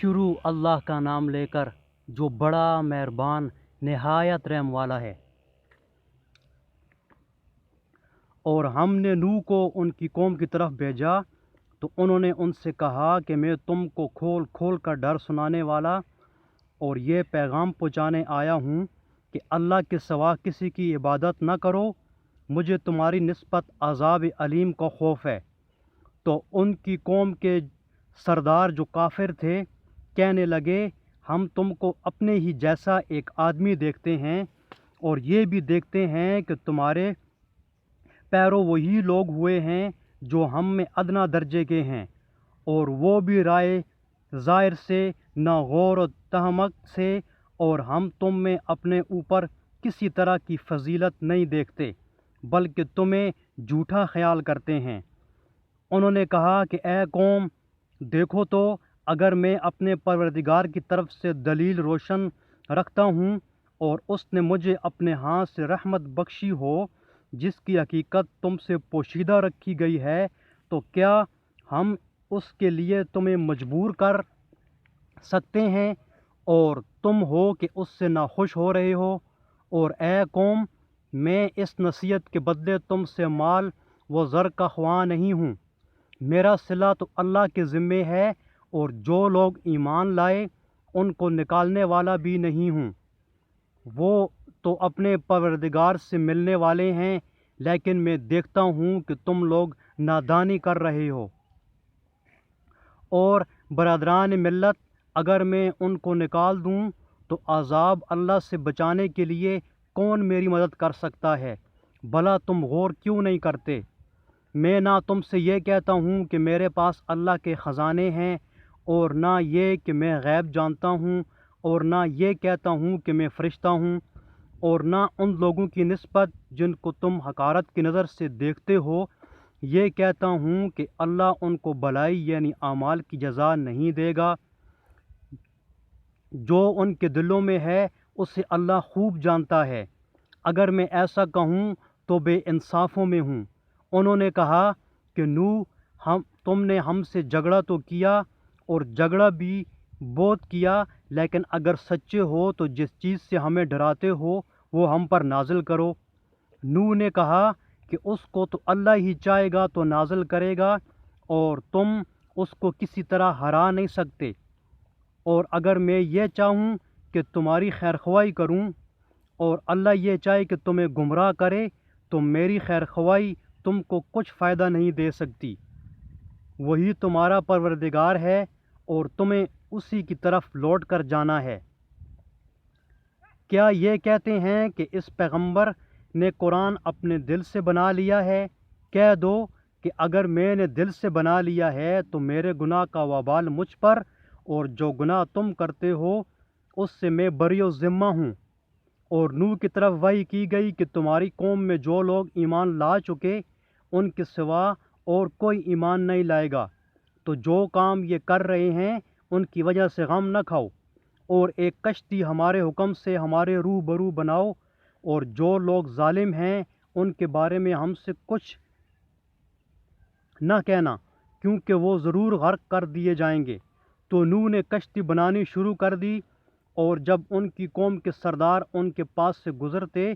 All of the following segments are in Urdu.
شروع اللہ کا نام لے کر جو بڑا مہربان نہایت رحم والا ہے۔ اور ہم نے نوح کو ان کی قوم کی طرف بھیجا تو انہوں نے ان سے کہا کہ میں تم کو کھول کھول کر ڈر سنانے والا اور یہ پیغام پہنچانے آیا ہوں کہ اللہ کے سوا کسی کی عبادت نہ کرو، مجھے تمہاری نسبت عذاب علیم کا خوف ہے۔ تو ان کی قوم کے سردار جو کافر تھے کہنے لگے، ہم تم کو اپنے ہی جیسا ایک آدمی دیکھتے ہیں اور یہ بھی دیکھتے ہیں کہ تمہارے پیرو وہی لوگ ہوئے ہیں جو ہم میں ادنا درجے کے ہیں، اور وہ بھی رائے ظاہر سے نہ غور و تحمق سے، اور ہم تم میں اپنے اوپر کسی طرح کی فضیلت نہیں دیکھتے بلکہ تمہیں جھوٹا خیال کرتے ہیں۔ انہوں نے کہا کہ اے قوم، دیکھو تو اگر میں اپنے پروردگار کی طرف سے دلیل روشن رکھتا ہوں اور اس نے مجھے اپنے ہاتھ سے رحمت بخشی ہو جس کی حقیقت تم سے پوشیدہ رکھی گئی ہے، تو کیا ہم اس کے لیے تمہیں مجبور کر سکتے ہیں اور تم ہو کہ اس سے ناخوش ہو رہے ہو؟ اور اے قوم، میں اس نصیحت کے بدلے تم سے مال و زر کا خواہاں نہیں ہوں، میرا صلہ تو اللہ کے ذمے ہے، اور جو لوگ ایمان لائے ان کو نکالنے والا بھی نہیں ہوں۔ وہ تو اپنے پروردگار سے ملنے والے ہیں، لیکن میں دیکھتا ہوں کہ تم لوگ نادانی کر رہے ہو۔ اور برادران ملت، اگر میں ان کو نکال دوں تو عذاب اللہ سے بچانے کے لیے کون میری مدد کر سکتا ہے؟ بھلا تم غور کیوں نہیں کرتے؟ میں نہ تم سے یہ کہتا ہوں کہ میرے پاس اللہ کے خزانے ہیں، اور نہ یہ کہ میں غیب جانتا ہوں، اور نہ یہ کہتا ہوں کہ میں فرشتہ ہوں، اور نہ ان لوگوں کی نسبت جن کو تم حقارت کی نظر سے دیکھتے ہو یہ کہتا ہوں کہ اللہ ان کو بھلائی یعنی اعمال کی جزا نہیں دے گا۔ جو ان کے دلوں میں ہے اسے اللہ خوب جانتا ہے۔ اگر میں ایسا کہوں تو بے انصافوں میں ہوں۔ انہوں نے کہا کہ نوح، تم نے ہم سے جھگڑا تو کیا اور جھگڑا بھی بہت کیا، لیکن اگر سچے ہو تو جس چیز سے ہمیں ڈراتے ہو وہ ہم پر نازل کرو۔ نوح نے کہا کہ اس کو تو اللہ ہی چاہے گا تو نازل کرے گا، اور تم اس کو کسی طرح ہرا نہیں سکتے۔ اور اگر میں یہ چاہوں کہ تمہاری خیرخواہی کروں اور اللہ یہ چاہے کہ تمہیں گمراہ کرے تو میری خیرخواہی تم کو کچھ فائدہ نہیں دے سکتی۔ وہی تمہارا پروردگار ہے اور تمہیں اسی کی طرف لوٹ کر جانا ہے۔ کیا یہ کہتے ہیں کہ اس پیغمبر نے قرآن اپنے دل سے بنا لیا ہے؟ کہہ دو کہ اگر میں نے دل سے بنا لیا ہے تو میرے گناہ کا وبال مجھ پر، اور جو گناہ تم کرتے ہو اس سے میں بری و ذمہ ہوں۔ اور نوح کی طرف وحی کی گئی کہ تمہاری قوم میں جو لوگ ایمان لا چکے ان کے سوا اور کوئی ایمان نہیں لائے گا، تو جو کام یہ کر رہے ہیں ان کی وجہ سے غم نہ کھاؤ، اور ایک کشتی ہمارے حکم سے ہمارے روبرو بناؤ، اور جو لوگ ظالم ہیں ان کے بارے میں ہم سے کچھ نہ کہنا، کیونکہ وہ ضرور غرق کر دیے جائیں گے۔ تو نوح نے کشتی بنانی شروع کر دی، اور جب ان کی قوم کے سردار ان کے پاس سے گزرتے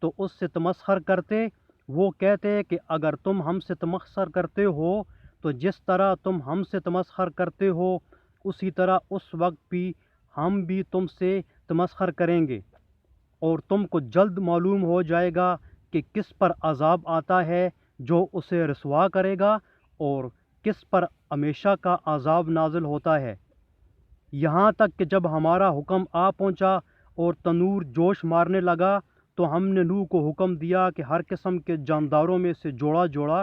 تو اس سے تمسخر کرتے۔ وہ کہتے کہ اگر تم ہم سے تمسخر کرتے ہو تو جس طرح تم ہم سے تمسخر کرتے ہو اسی طرح اس وقت بھی ہم بھی تم سے تمسخر کریں گے، اور تم کو جلد معلوم ہو جائے گا کہ کس پر عذاب آتا ہے جو اسے رسوا کرے گا، اور کس پر ہمیشہ کا عذاب نازل ہوتا ہے۔ یہاں تک کہ جب ہمارا حکم آ پہنچا اور تنور جوش مارنے لگا تو ہم نے نوح کو حکم دیا کہ ہر قسم کے جانداروں میں سے جوڑا جوڑا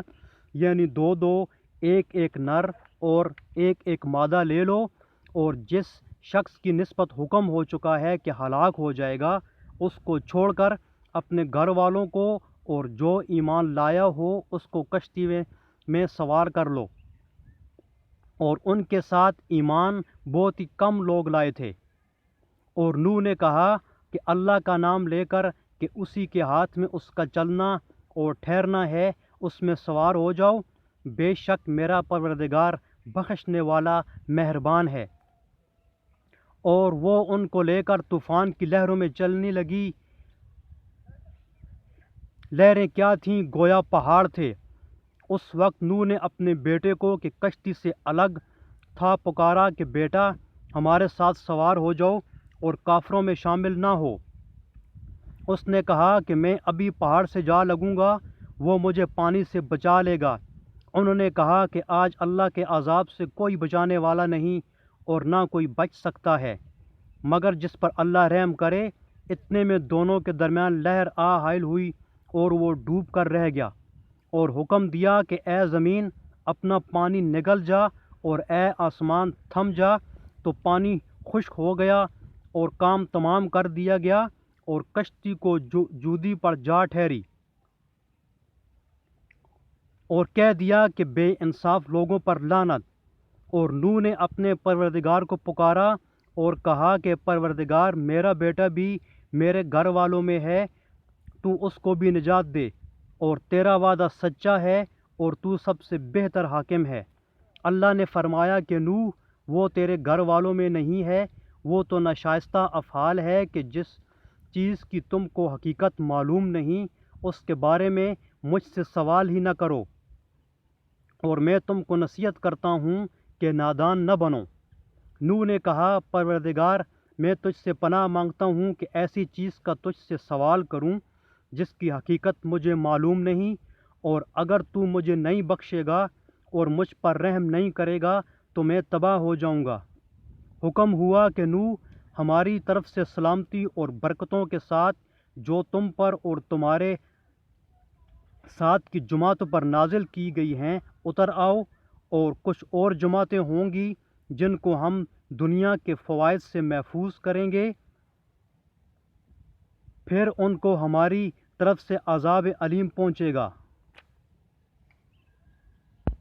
یعنی دو دو، ایک ایک نر اور ایک ایک مادہ لے لو، اور جس شخص کی نسبت حکم ہو چکا ہے کہ ہلاک ہو جائے گا اس کو چھوڑ کر اپنے گھر والوں کو اور جو ایمان لایا ہو اس کو کشتی میں سوار کر لو۔ اور ان کے ساتھ ایمان بہت ہی کم لوگ لائے تھے۔ اور نوح نے کہا کہ اللہ کا نام لے کر کہ اسی کے ہاتھ میں اس کا چلنا اور ٹھہرنا ہے اس میں سوار ہو جاؤ، بے شک میرا پروردگار بخشنے والا مہربان ہے۔ اور وہ ان کو لے کر طوفان کی لہروں میں چلنے لگی۔ لہریں کیا تھیں؟ گویا پہاڑ تھے۔ اس وقت نوح نے اپنے بیٹے کو کہ کشتی سے الگ تھا پکارا کہ بیٹا ہمارے ساتھ سوار ہو جاؤ اور کافروں میں شامل نہ ہو۔ اس نے کہا کہ میں ابھی پہاڑ سے جا لگوں گا، وہ مجھے پانی سے بچا لے گا۔ انہوں نے کہا کہ آج اللہ کے عذاب سے کوئی بچانے والا نہیں اور نہ کوئی بچ سکتا ہے مگر جس پر اللہ رحم کرے۔ اتنے میں دونوں کے درمیان لہر حائل ہوئی اور وہ ڈوب کر رہ گیا، اور حکم دیا کہ اے زمین اپنا پانی نگل جا اور اے آسمان تھم جا، تو پانی خشک ہو گیا اور کام تمام کر دیا گیا اور کشتی کو جودی پر جا ٹھہری، اور کہہ دیا کہ بے انصاف لوگوں پر لعنت۔ اور نوح نے اپنے پروردگار کو پکارا اور کہا کہ پروردگار میرا بیٹا بھی میرے گھر والوں میں ہے، تو اس کو بھی نجات دے، اور تیرا وعدہ سچا ہے اور تو سب سے بہتر حاکم ہے۔ اللہ نے فرمایا کہ نوح وہ تیرے گھر والوں میں نہیں ہے، وہ تو ناشائستہ افعال ہے کہ جس چیز کی تم کو حقیقت معلوم نہیں اس کے بارے میں مجھ سے سوال ہی نہ کرو، اور میں تم کو نصیحت کرتا ہوں کہ نادان نہ بنو۔ نوح نے کہا پروردگار میں تجھ سے پناہ مانگتا ہوں کہ ایسی چیز کا تجھ سے سوال کروں جس کی حقیقت مجھے معلوم نہیں، اور اگر تو مجھے نہیں بخشے گا اور مجھ پر رحم نہیں کرے گا تو میں تباہ ہو جاؤں گا۔ حکم ہوا کہ نوح ہماری طرف سے سلامتی اور برکتوں کے ساتھ جو تم پر اور تمہارے ساتھ کی جماعتوں پر نازل کی گئی ہیں اتر آؤ، اور کچھ اور جماعتیں ہوں گی جن کو ہم دنیا کے فوائد سے محفوظ کریں گے، پھر ان کو ہماری طرف سے عذاب علیم پہنچے گا۔